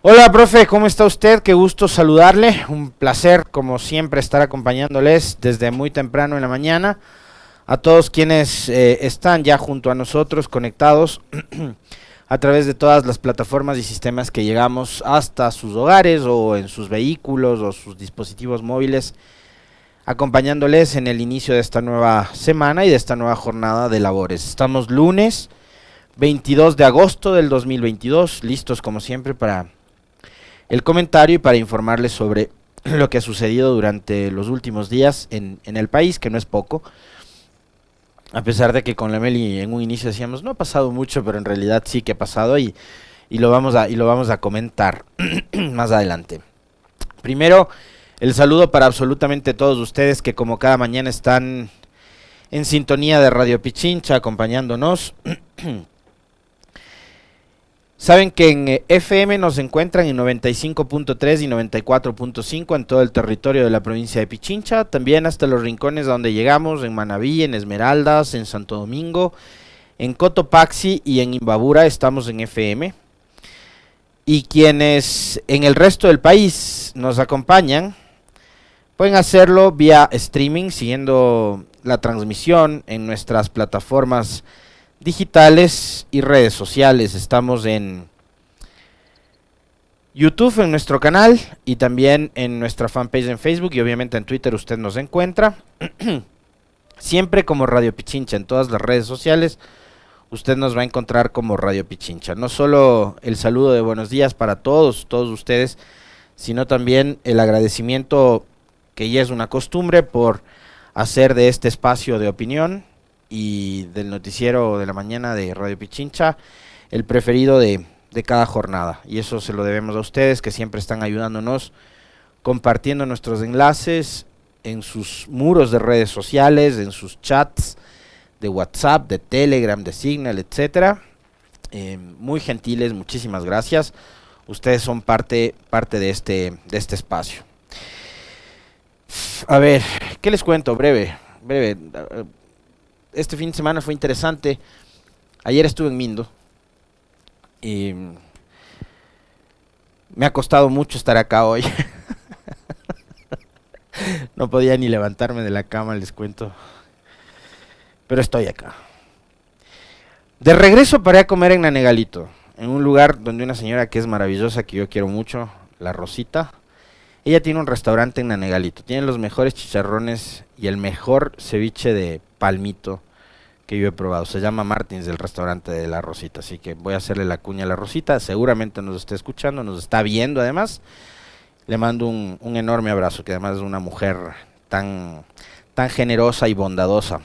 Hola, profe, ¿cómo está usted? Qué gusto saludarle. Un placer, como siempre, estar acompañándoles desde muy temprano en la mañana. A todos quienes están ya junto a nosotros, conectados a través de todas las plataformas y sistemas que llegamos hasta sus hogares o en sus vehículos o sus dispositivos móviles, acompañándoles en el inicio de esta nueva semana y de esta nueva jornada de labores. Estamos lunes 22 de agosto del 2022, listos como siempre para el comentario y para informarles sobre lo que ha sucedido durante los últimos días en el país, que no es poco. A pesar de que con la Meli en un inicio decíamos no ha pasado mucho, pero en realidad sí que ha pasado y lo vamos a comentar más adelante. Primero, el saludo para absolutamente todos ustedes que como cada mañana están en sintonía de Radio Pichincha acompañándonos. Saben que en FM nos encuentran en 95.3 y 94.5 en todo el territorio de la provincia de Pichincha, también hasta los rincones donde llegamos, en Manabí, en Esmeraldas, en Santo Domingo, en Cotopaxi y en Imbabura estamos en FM. Y quienes en el resto del país nos acompañan, pueden hacerlo vía streaming, siguiendo la transmisión en nuestras plataformas digitales y redes sociales. Estamos en YouTube, en nuestro canal, y también en nuestra fanpage en Facebook, y obviamente en Twitter usted nos encuentra. Siempre como Radio Pichincha en todas las redes sociales. Usted nos va a encontrar como Radio Pichincha. No solo el saludo de buenos días para todos ustedes, sino también el agradecimiento, que ya es una costumbre, por hacer de este espacio de opinión y del noticiero de la mañana de Radio Pichincha el preferido de cada jornada. Y eso se lo debemos a ustedes, que siempre están ayudándonos, compartiendo nuestros enlaces en sus muros de redes sociales, en sus chats de WhatsApp, de Telegram, de Signal, etcétera. Muy gentiles, muchísimas gracias. Ustedes son parte de este espacio. A ver, ¿qué les cuento? Breve. Este fin de semana fue interesante. Ayer estuve en Mindo y me ha costado mucho estar acá hoy. No podía ni levantarme de la cama, les cuento. Pero estoy acá. De regreso paré a comer en Nanegalito, en un lugar donde una señora que es maravillosa, que yo quiero mucho, la Rosita. Ella tiene un restaurante en Nanegalito, tiene los mejores chicharrones y el mejor ceviche de palmito que yo he probado. Se llama Martins, el restaurante de la Rosita, así que voy a hacerle la cuña a la Rosita. Seguramente nos está escuchando, nos está viendo además. Le mando un enorme abrazo, que además es una mujer tan generosa y bondadosa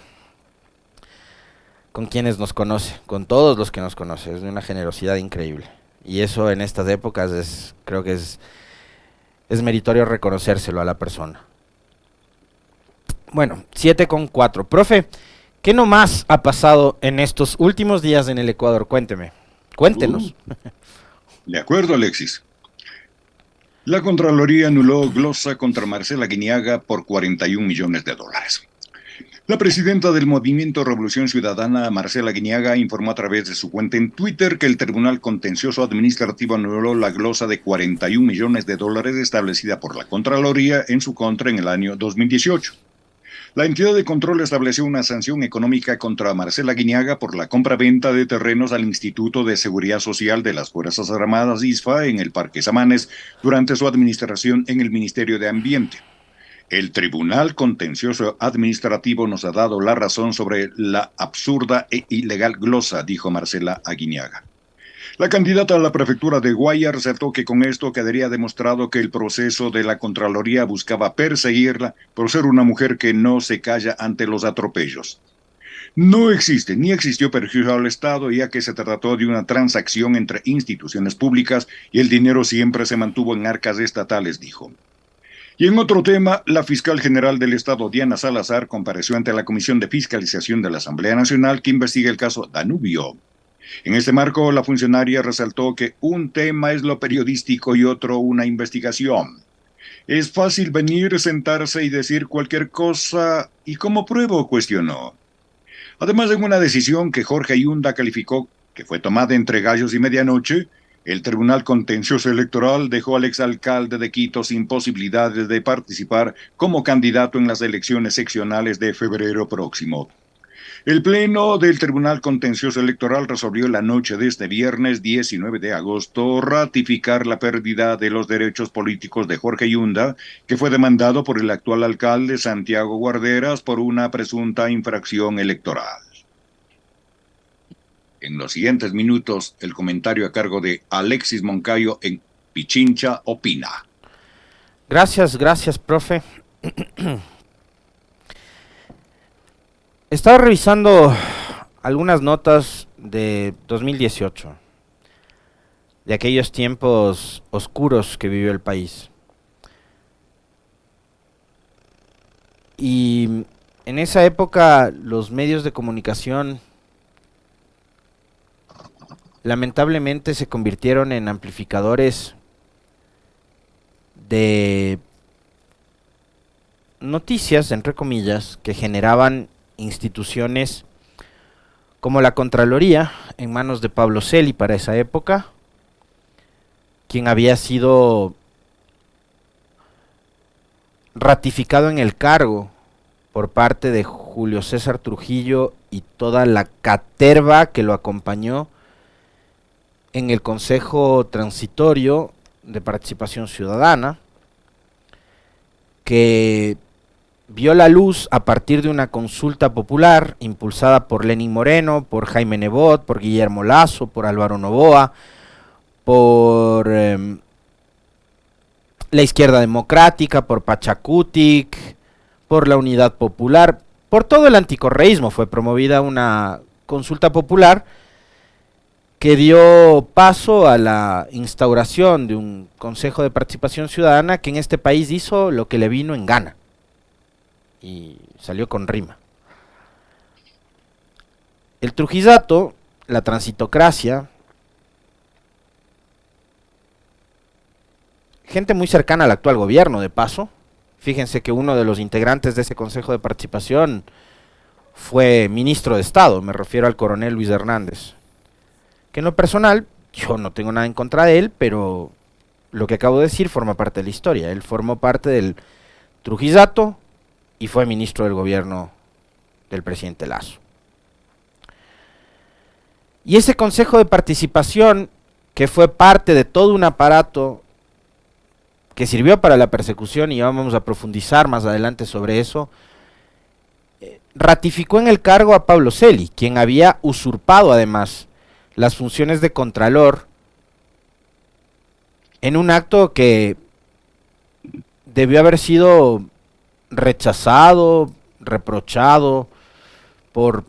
con quienes nos conoce, con todos los que nos conoce. Es de una generosidad increíble. Y eso en estas épocas creo que es meritorio reconocérselo a la persona. Bueno, 7:04. Profe, ¿qué nomás ha pasado en estos últimos días en el Ecuador? Cuéntenos. De acuerdo, Alexis. La Contraloría anuló glosa contra Marcela Guiniaga por $41 millones. La presidenta del Movimiento Revolución Ciudadana, Marcela Guiniaga, informó a través de su cuenta en Twitter que el Tribunal Contencioso Administrativo anuló la glosa de $41 millones establecida por la Contraloría en su contra en el año 2018. La entidad de control estableció una sanción económica contra Marcela Guiniaga por la compra-venta de terrenos al Instituto de Seguridad Social de las Fuerzas Armadas ISFA en el Parque Samanes durante su administración en el Ministerio de Ambiente. El Tribunal Contencioso Administrativo nos ha dado la razón sobre la absurda e ilegal glosa, dijo Marcela Guiniaga. La candidata a la prefectura de Guaya resaltó que con esto quedaría demostrado que el proceso de la Contraloría buscaba perseguirla por ser una mujer que no se calla ante los atropellos. No existe ni existió perjuicio al Estado, ya que se trató de una transacción entre instituciones públicas y el dinero siempre se mantuvo en arcas estatales, dijo. Y en otro tema, la fiscal general del Estado, Diana Salazar, compareció ante la Comisión de Fiscalización de la Asamblea Nacional que investiga el caso Danubio. En este marco, la funcionaria resaltó que un tema es lo periodístico y otro una investigación. Es fácil venir, sentarse y decir cualquier cosa, ¿y cómo pruebo?, cuestionó. Además, en una decisión que Jorge Ayunda calificó que fue tomada entre gallos y medianoche, El Tribunal Contencioso Electoral dejó al exalcalde de Quito sin posibilidades de participar como candidato en las elecciones seccionales de febrero próximo. El Pleno del Tribunal Contencioso Electoral resolvió la noche de este viernes 19 de agosto ratificar la pérdida de los derechos políticos de Jorge Yunda, que fue demandado por el actual alcalde Santiago Guarderas por una presunta infracción electoral. En los siguientes minutos, el comentario a cargo de Alexis Moncayo en Pichincha Opina. Gracias, profe. Estaba revisando algunas notas de 2018, de aquellos tiempos oscuros que vivió el país. Y en esa época los medios de comunicación lamentablemente se convirtieron en amplificadores de noticias, entre comillas, que generaban instituciones como la Contraloría en manos de Pablo Celi para esa época, quien había sido ratificado en el cargo por parte de Julio César Trujillo y toda la caterva que lo acompañó en el Consejo Transitorio de Participación Ciudadana, que vio la luz a partir de una consulta popular impulsada por Lenín Moreno, por Jaime Nebot, por Guillermo Lasso, por Álvaro Noboa, por la Izquierda Democrática, por Pachacutic, por la Unidad Popular, por todo el anticorreísmo. Fue promovida una consulta popular que dio paso a la instauración de un Consejo de Participación Ciudadana que en este país hizo lo que le vino en gana. Y salió con rima. El trujillato, la transitocracia, gente muy cercana al actual gobierno, de paso. Fíjense que uno de los integrantes de ese Consejo de Participación fue ministro de Estado, me refiero al coronel Luis Hernández. Que en lo personal, yo no tengo nada en contra de él, pero lo que acabo de decir forma parte de la historia. Él formó parte del trujillato y fue ministro del gobierno del presidente Lasso. Y ese Consejo de Participación, que fue parte de todo un aparato que sirvió para la persecución, y vamos a profundizar más adelante sobre eso, ratificó en el cargo a Pablo Celi, quien había usurpado además las funciones de contralor en un acto que debió haber sido rechazado, reprochado por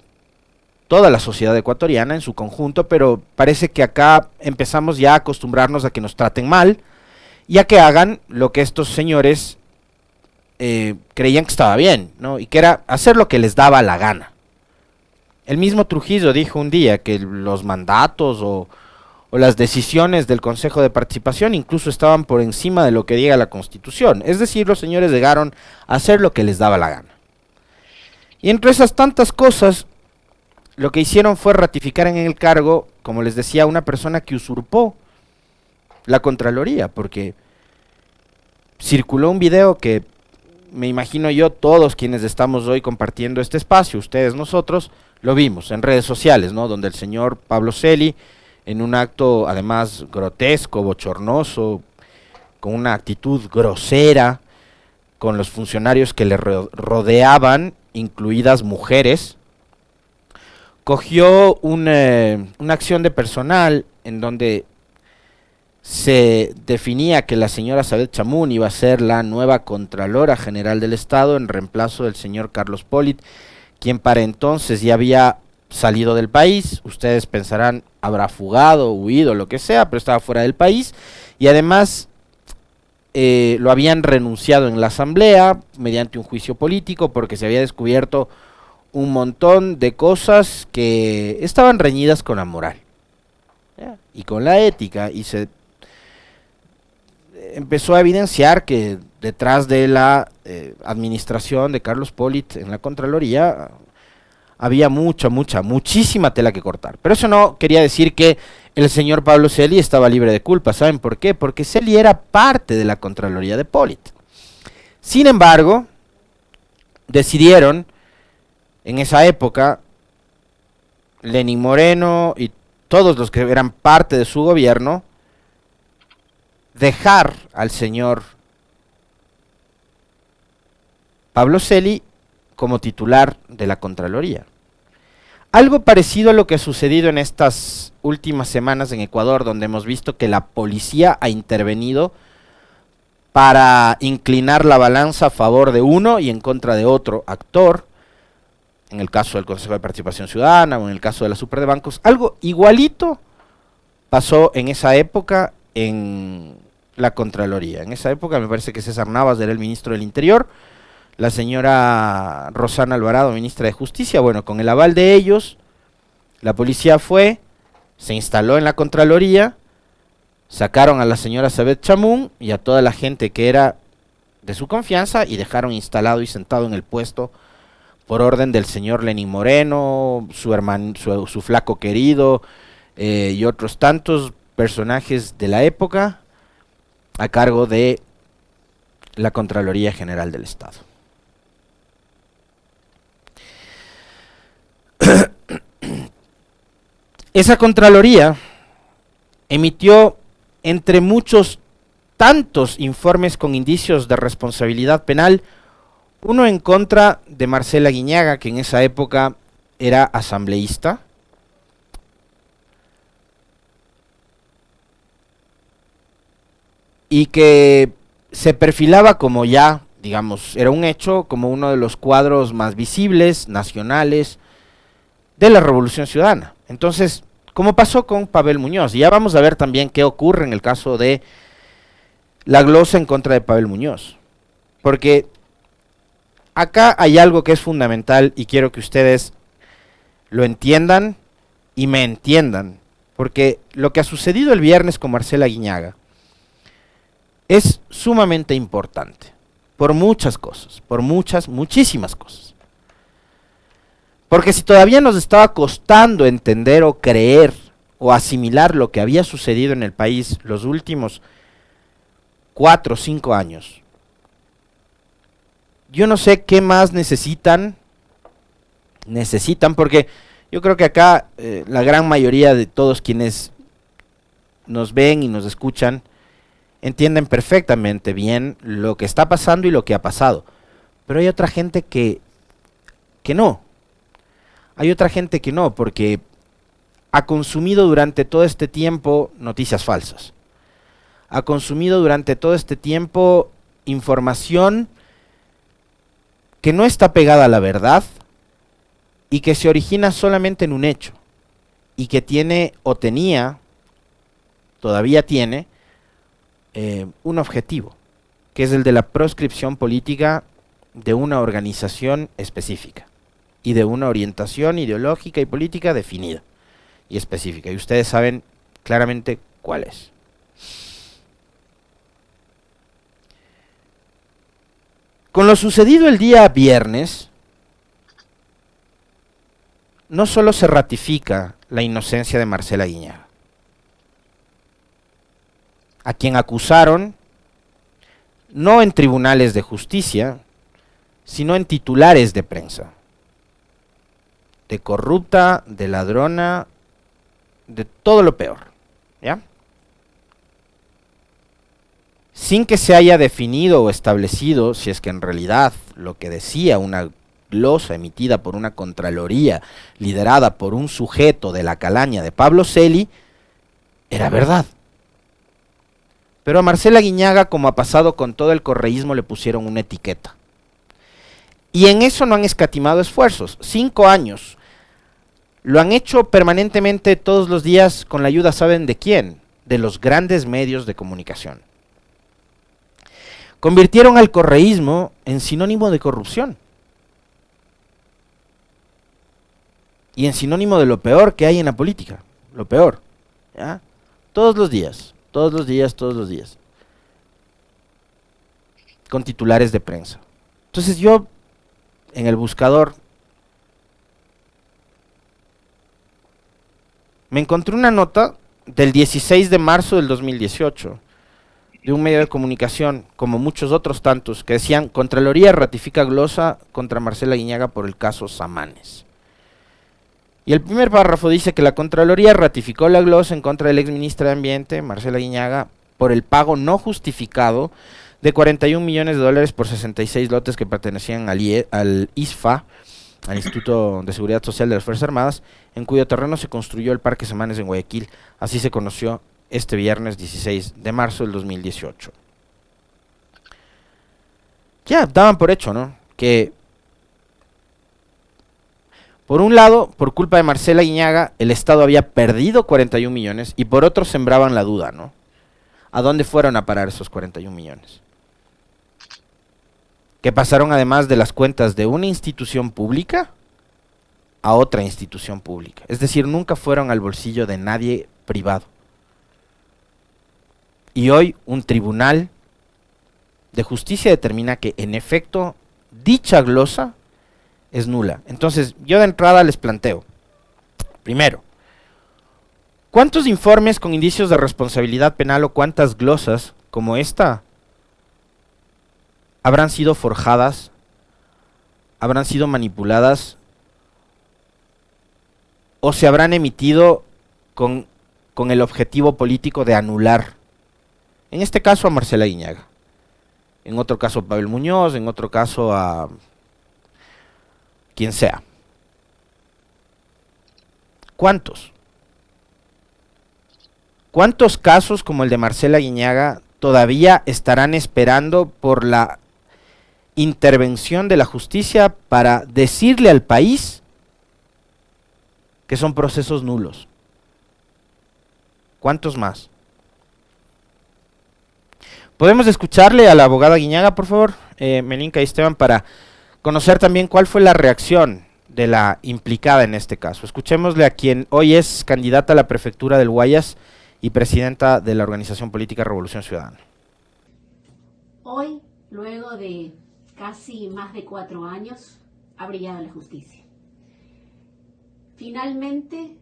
toda la sociedad ecuatoriana en su conjunto, pero parece que acá empezamos ya a acostumbrarnos a que nos traten mal y a que hagan lo que estos señores creían que estaba bien, ¿no? Y que era hacer lo que les daba la gana. El mismo Trujillo dijo un día que los mandatos o las decisiones del Consejo de Participación incluso estaban por encima de lo que diga la Constitución. Es decir, los señores llegaron a hacer lo que les daba la gana. Y entre esas tantas cosas, lo que hicieron fue ratificar en el cargo, como les decía, una persona que usurpó la Contraloría, porque circuló un video que me imagino yo, todos quienes estamos hoy compartiendo este espacio, ustedes, nosotros, lo vimos en redes sociales, ¿no? Donde el señor Pablo Celi, en un acto además grotesco, bochornoso, con una actitud grosera, con los funcionarios que le rodeaban, incluidas mujeres, cogió una acción de personal en donde se definía que la señora Sabet Chamún iba a ser la nueva Contralora General del Estado en reemplazo del señor Carlos Polit, quien para entonces ya había salido del país. Ustedes pensarán, habrá fugado, huido, lo que sea, pero estaba fuera del país, y además lo habían renunciado en la asamblea mediante un juicio político porque se había descubierto un montón de cosas que estaban reñidas con la moral, ¿ya? Y con la ética, y se empezó a evidenciar que detrás de la administración de Carlos Polit en la Contraloría había muchísima tela que cortar. Pero eso no quería decir que el señor Pablo Celi estaba libre de culpa. ¿Saben por qué? Porque Celi era parte de la Contraloría de Polit. Sin embargo, decidieron en esa época, Lenín Moreno y todos los que eran parte de su gobierno, dejar al señor Pablo Celi como titular de la Contraloría. Algo parecido a lo que ha sucedido en estas últimas semanas en Ecuador, donde hemos visto que la policía ha intervenido para inclinar la balanza a favor de uno y en contra de otro actor, en el caso del Consejo de Participación Ciudadana o en el caso de la Super de Bancos. Algo igualito pasó en esa época en la Contraloría. En esa época me parece que César Navas era el ministro del Interior, la señora Rosana Alvarado, ministra de Justicia. Bueno, con el aval de ellos, la policía fue, se instaló en la Contraloría, sacaron a la señora Sabet Chamún y a toda la gente que era de su confianza y dejaron instalado y sentado en el puesto por orden del señor Lenín Moreno, su flaco querido y otros tantos personajes de la época a cargo de la Contraloría General del Estado. Esa Contraloría emitió entre muchos tantos informes con indicios de responsabilidad penal, uno en contra de Marcela Guiñaga, que en esa época era asambleísta, y que se perfilaba como ya, digamos, era un hecho, como uno de los cuadros más visibles, nacionales, de la Revolución Ciudadana. Entonces, como pasó con Pavel Muñoz, y ya vamos a ver también qué ocurre en el caso de la glosa en contra de Pavel Muñoz, porque acá hay algo que es fundamental y quiero que ustedes lo entiendan y me entiendan, porque lo que ha sucedido el viernes con Marcela Guiñaga es sumamente importante, por muchas cosas, por muchísimas cosas. Porque si todavía nos estaba costando entender o creer o asimilar lo que había sucedido en el país los últimos 4 o 5 años, yo no sé qué más necesitan porque yo creo que acá la gran mayoría de todos quienes nos ven y nos escuchan entienden perfectamente bien lo que está pasando y lo que ha pasado. Pero hay otra gente que no. Hay otra gente que no, porque ha consumido durante todo este tiempo noticias falsas. Ha consumido durante todo este tiempo información que no está pegada a la verdad y que se origina solamente en un hecho y que tiene o tenía, todavía tiene, un objetivo, que es el de la proscripción política de una organización específica y de una orientación ideológica y política definida y específica. Y ustedes saben claramente cuál es. Con lo sucedido el día viernes, no solo se ratifica la inocencia de Marcela Guiñaga, a quien acusaron no en tribunales de justicia, sino en titulares de prensa, de corrupta, de ladrona, de todo lo peor, ¿ya? Sin que se haya definido o establecido si es que en realidad lo que decía una glosa emitida por una Contraloría liderada por un sujeto de la calaña de Pablo Celi era verdad. Pero a Marcela Guiñaga, como ha pasado con todo el correísmo, le pusieron una etiqueta. Y en eso no han escatimado esfuerzos. 5 años. Lo han hecho permanentemente todos los días con la ayuda, ¿saben de quién? De los grandes medios de comunicación. Convirtieron al correísmo en sinónimo de corrupción. Y en sinónimo de lo peor que hay en la política. Lo peor. ¿Ya? Todos los días. Todos los días. Con titulares de prensa. Entonces yo, en el buscador, me encontré una nota del 16 de marzo del 2018 de un medio de comunicación, como muchos otros tantos, que decían: Contraloría ratifica glosa contra Marcela Guiñaga por el caso Samanes. Y el primer párrafo dice que la Contraloría ratificó la glosa en contra del exministra de Ambiente, Marcela Guiñaga, por el pago no justificado de 41 millones de dólares por 66 lotes que pertenecían al ISFA, al Instituto de Seguridad Social de las Fuerzas Armadas, en cuyo terreno se construyó el Parque Samanes en Guayaquil. Así se conoció este viernes 16 de marzo del 2018. Ya daban por hecho, ¿no?, que por un lado, por culpa de Marcela Guiñaga, el Estado había perdido 41 millones y por otro sembraban la duda, ¿no? ¿A dónde fueron a parar esos 41 millones? Que pasaron además de las cuentas de una institución pública a otra institución pública. Es decir, nunca fueron al bolsillo de nadie privado. Y hoy un tribunal de justicia determina que en efecto dicha glosa es nula. Entonces, yo de entrada les planteo, primero, ¿cuántos informes con indicios de responsabilidad penal o cuántas glosas como esta habrán sido forjadas, habrán sido manipuladas o se habrán emitido con el objetivo político de anular, en este caso a Marcela Guiñaga, en otro caso a Pavel Muñoz, en otro caso a quien sea? ¿Cuántos? ¿Cuántos casos como el de Marcela Guiñaga todavía estarán esperando por la intervención de la justicia para decirle al país que son procesos nulos? ¿Cuántos más? ¿Podemos escucharle a la abogada Guiñaga, por favor, Melinka y Esteban, para conocer también cuál fue la reacción de la implicada en este caso? Escuchémosle a quien hoy es candidata a la prefectura del Guayas y presidenta de la organización política Revolución Ciudadana. Hoy, luego de casi más de 4 años, ha brillado la justicia. Finalmente,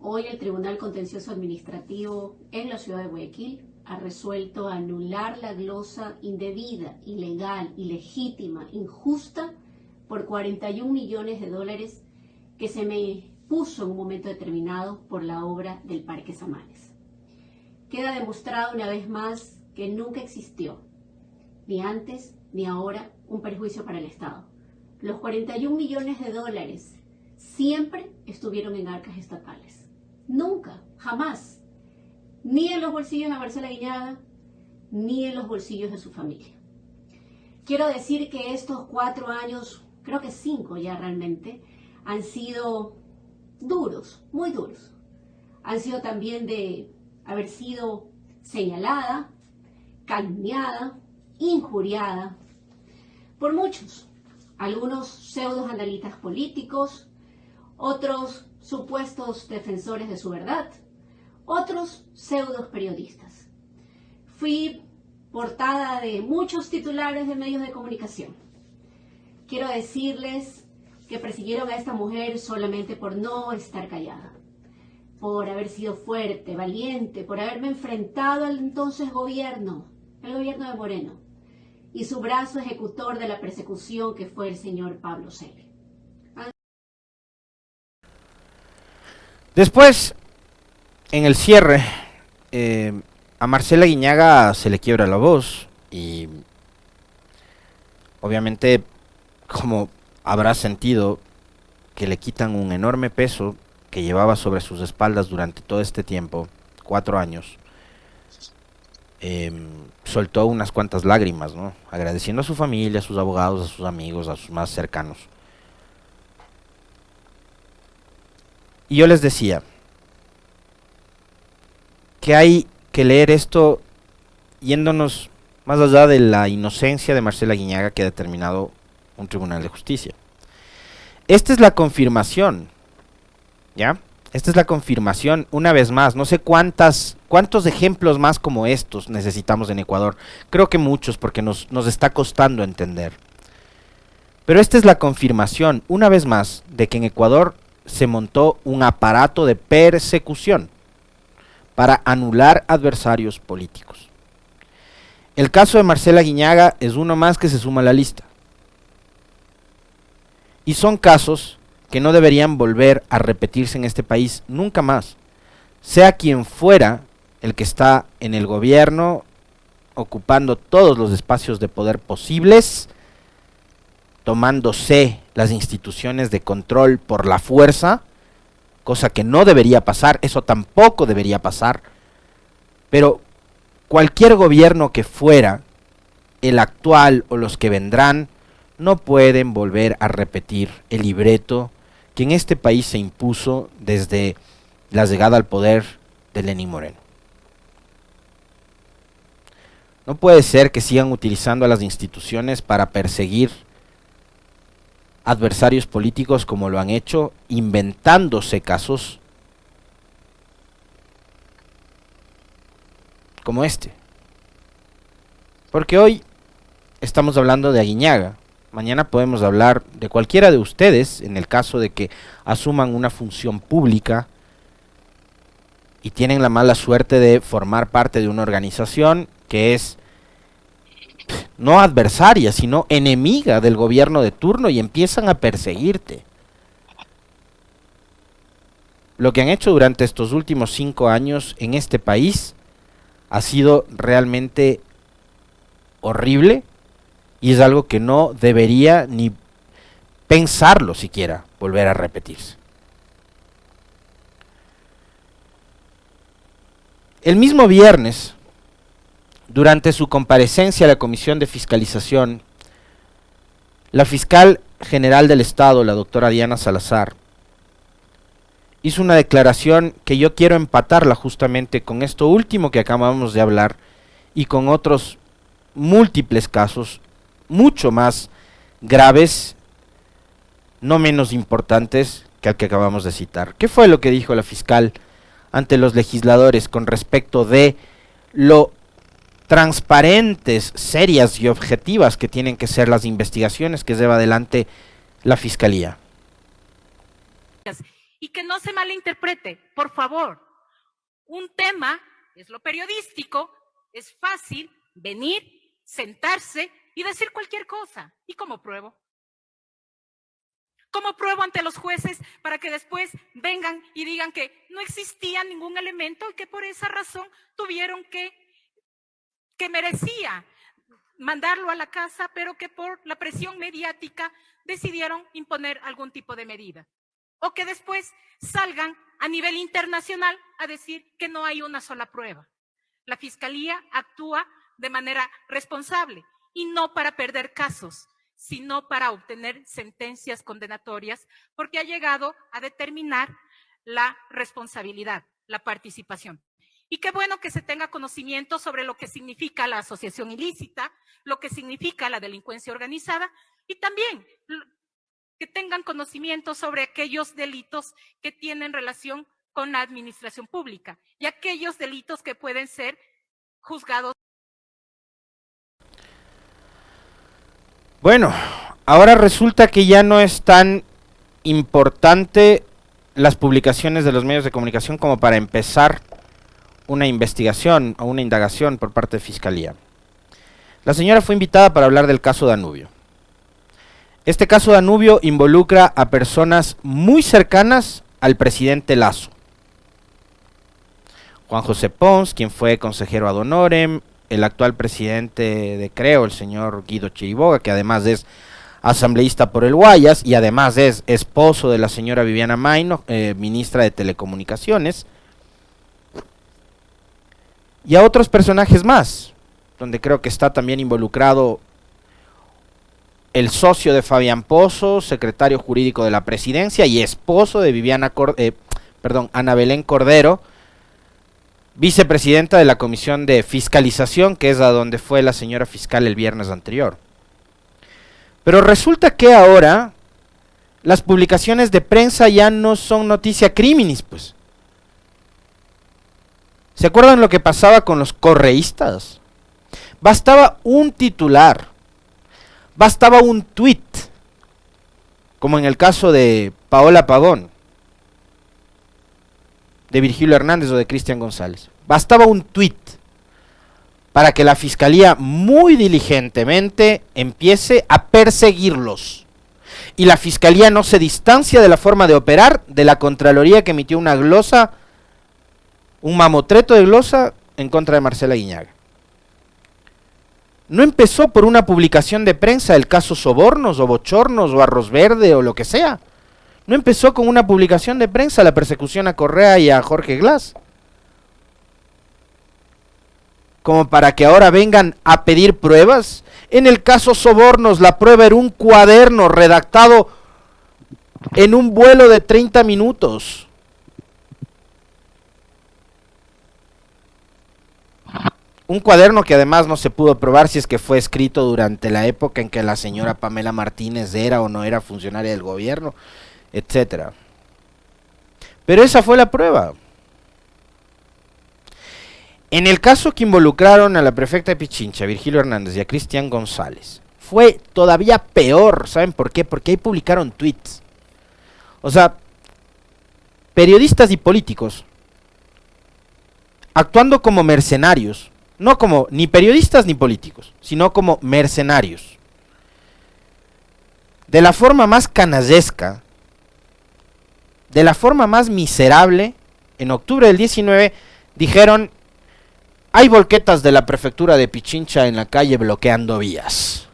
hoy el Tribunal Contencioso Administrativo en la ciudad de Guayaquil ha resuelto anular la glosa indebida, ilegal, ilegítima, injusta por 41 millones de dólares que se me puso en un momento determinado por la obra del Parque Samanes. Queda demostrado una vez más que nunca existió, ni antes ni ahora, un perjuicio para el Estado. Los 41 millones de dólares siempre estuvieron en arcas estatales. Nunca, jamás. Ni en los bolsillos de Marcela Guiñaga, ni en los bolsillos de su familia. Quiero decir que estos 4 años, creo que 5 ya realmente, han sido duros, muy duros. Han sido también de haber sido señalada, calumniada, injuriada por muchos. Algunos pseudos analistas políticos, otros supuestos defensores de su verdad, otros pseudos periodistas. Fui portada de muchos titulares de medios de comunicación. Quiero decirles que persiguieron a esta mujer solamente por no estar callada, por haber sido fuerte, valiente, por haberme enfrentado al entonces gobierno, el gobierno de Moreno, y su brazo ejecutor de la persecución que fue el señor Pablo Cele. Después, en el cierre, a Marcela Guiñaga se le quiebra la voz y obviamente, como habrá sentido, que le quitan un enorme peso que llevaba sobre sus espaldas durante todo este tiempo, 4 años, soltó unas cuantas lágrimas, ¿no?, agradeciendo a su familia, a sus abogados, a sus amigos, a sus más cercanos. Y yo les decía que hay que leer esto yéndonos más allá de la inocencia de Marcela Guiñaga que ha determinado un tribunal de justicia. Esta es la confirmación, ¿ya? Esta es la confirmación, una vez más. No sé cuántos ejemplos más como estos necesitamos en Ecuador. Creo que muchos, porque nos está costando entender. Pero esta es la confirmación, una vez más, de que en Ecuador se montó un aparato de persecución para anular adversarios políticos. El caso de Marcela Guiñaga es uno más que se suma a la lista. Y son casos que no deberían volver a repetirse en este país nunca más. Sea quien fuera el que está en el gobierno, ocupando todos los espacios de poder posibles, tomándose las instituciones de control por la fuerza, cosa que no debería pasar, eso tampoco debería pasar, pero cualquier gobierno que fuera, el actual o los que vendrán, no pueden volver a repetir el libreto que en este país se impuso desde la llegada al poder de Lenín Moreno. No puede ser que sigan utilizando a las instituciones para perseguir adversarios políticos como lo han hecho, inventándose casos como este. Porque hoy estamos hablando de Aguiñaga, mañana podemos hablar de cualquiera de ustedes, en el caso de que asuman una función pública y tienen la mala suerte de formar parte de una organización que es no adversaria, sino enemiga del gobierno de turno y empiezan a perseguirte. Lo que han hecho durante estos últimos 5 años en este país ha sido realmente horrible y es algo que no debería ni pensarlo siquiera volver a repetirse. El mismo viernes, durante su comparecencia a la Comisión de Fiscalización, la fiscal general del Estado, la doctora Diana Salazar, hizo una declaración que yo quiero empatarla justamente con esto último que acabamos de hablar y con otros múltiples casos, mucho más graves, no menos importantes que el que acabamos de citar. ¿Qué fue lo que dijo la fiscal ante los legisladores con respecto de lo transparentes, serias y objetivas que tienen que ser las investigaciones que lleva adelante la Fiscalía? Y que no se malinterprete, por favor. Un tema es lo periodístico, es fácil venir, sentarse y decir cualquier cosa. ¿Y cómo pruebo? ¿Cómo pruebo ante los jueces para que después vengan y digan que no existía ningún elemento y que por esa razón tuvieron que merecía mandarlo a la casa, pero que por la presión mediática decidieron imponer algún tipo de medida? O que después salgan a nivel internacional a decir que no hay una sola prueba. La Fiscalía actúa de manera responsable y no para perder casos, sino para obtener sentencias condenatorias, porque ha llegado a determinar la responsabilidad, la participación. Y qué bueno que se tenga conocimiento sobre lo que significa la asociación ilícita, lo que significa la delincuencia organizada y también que tengan conocimiento sobre aquellos delitos que tienen relación con la administración pública y aquellos delitos que pueden ser juzgados. Bueno, ahora resulta que ya no es tan importante las publicaciones de los medios de comunicación como para empezar una investigación o una indagación por parte de Fiscalía. La señora fue invitada para hablar del caso Danubio. Este caso Danubio involucra a personas muy cercanas al presidente Lasso. Juan José Pons, quien fue consejero ad honorem, el actual presidente de Creo, el señor Guido Chiriboga, que además es asambleísta por el Guayas y además es esposo de la señora Viviana Maino, ministra de Telecomunicaciones, y a otros personajes más, donde creo que está también involucrado el socio de Fabián Pozo, secretario jurídico de la presidencia y esposo de Ana Belén Cordero, vicepresidenta de la Comisión de Fiscalización, que es a donde fue la señora fiscal el viernes anterior. Pero resulta que ahora las publicaciones de prensa ya no son noticia criminis, pues. ¿Se acuerdan lo que pasaba con los correístas? Bastaba un titular, bastaba un tuit, como en el caso de Paola Pavón, de Virgilio Hernández o de Cristian González. Bastaba un tuit para que la Fiscalía muy diligentemente empiece a perseguirlos. Y la Fiscalía no se distancia de la forma de operar de la Contraloría, que emitió una glosa, un mamotreto de glosa en contra de Marcela Guiñaga. No empezó por una publicación de prensa del caso Sobornos o Bochornos o Arroz Verde o lo que sea. No empezó con una publicación de prensa la persecución a Correa y a Jorge Glass, como para que ahora vengan a pedir pruebas. En el caso Sobornos, la prueba era un cuaderno redactado en un vuelo de 30 minutos. Un cuaderno que además no se pudo probar si es que fue escrito durante la época en que la señora Pamela Martínez era o no era funcionaria del gobierno, etcétera. Pero esa fue la prueba. En el caso que involucraron a la prefecta de Pichincha, Virgilio Hernández, y a Cristian González, fue todavía peor. ¿Saben por qué? Porque ahí publicaron tweets. O sea, periodistas y políticos actuando como mercenarios, no como ni periodistas ni políticos, sino como mercenarios. De la forma más canallesca, de la forma más miserable, en octubre del 19 dijeron: hay volquetas de la prefectura de Pichincha en la calle bloqueando vías.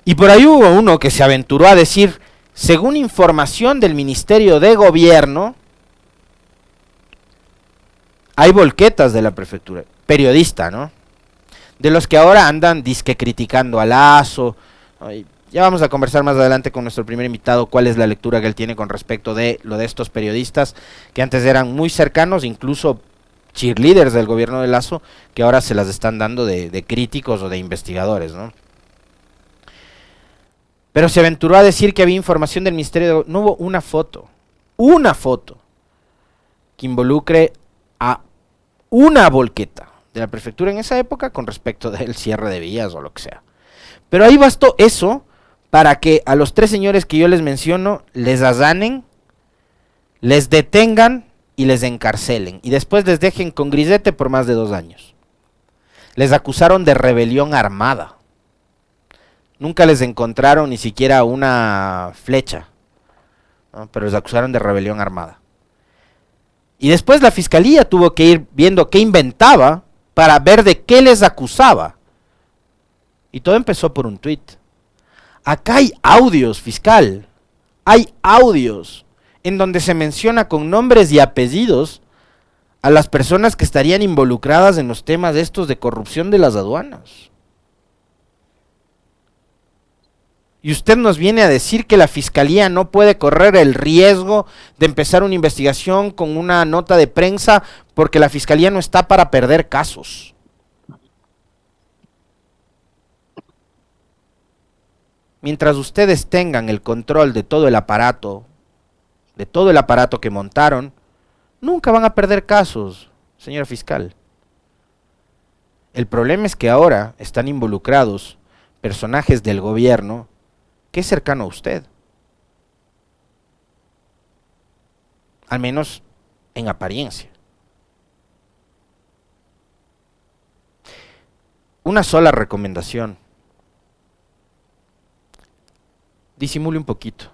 Y por ahí hubo uno que se aventuró a decir, según información del Ministerio de Gobierno, hay volquetas de la prefectura. Periodista, ¿no? De los que ahora andan disque criticando a Lazo. Ya vamos a conversar más adelante con nuestro primer invitado cuál es la lectura que él tiene con respecto de lo de estos periodistas que antes eran muy cercanos, incluso cheerleaders del gobierno de Lazo, que ahora se las están dando de críticos o de investigadores, ¿no? Pero se aventuró a decir que había información del Ministerio de... No hubo una foto que involucre a una volqueta de la prefectura en esa época con respecto del cierre de vías o lo que sea. Pero ahí bastó eso para que a los tres señores que yo les menciono les allanen, les detengan y les encarcelen, y después les dejen con grisete por más de 2 años. Les acusaron de rebelión armada. Nunca les encontraron ni siquiera una flecha, ¿no? Pero les acusaron de rebelión armada. Y después la fiscalía tuvo que ir viendo qué inventaba para ver de qué les acusaba. Y todo empezó por un tuit. Acá hay audios, fiscal. Hay audios en donde se menciona con nombres y apellidos a las personas que estarían involucradas en los temas estos de corrupción de las aduanas. Y usted nos viene a decir que la fiscalía no puede correr el riesgo de empezar una investigación con una nota de prensa porque la fiscalía no está para perder casos. Mientras ustedes tengan el control de todo el aparato que montaron, nunca van a perder casos, señora fiscal. El problema es que ahora están involucrados personajes del gobierno que es cercano a usted. Al menos en apariencia. Una sola recomendación. Disimule un poquito.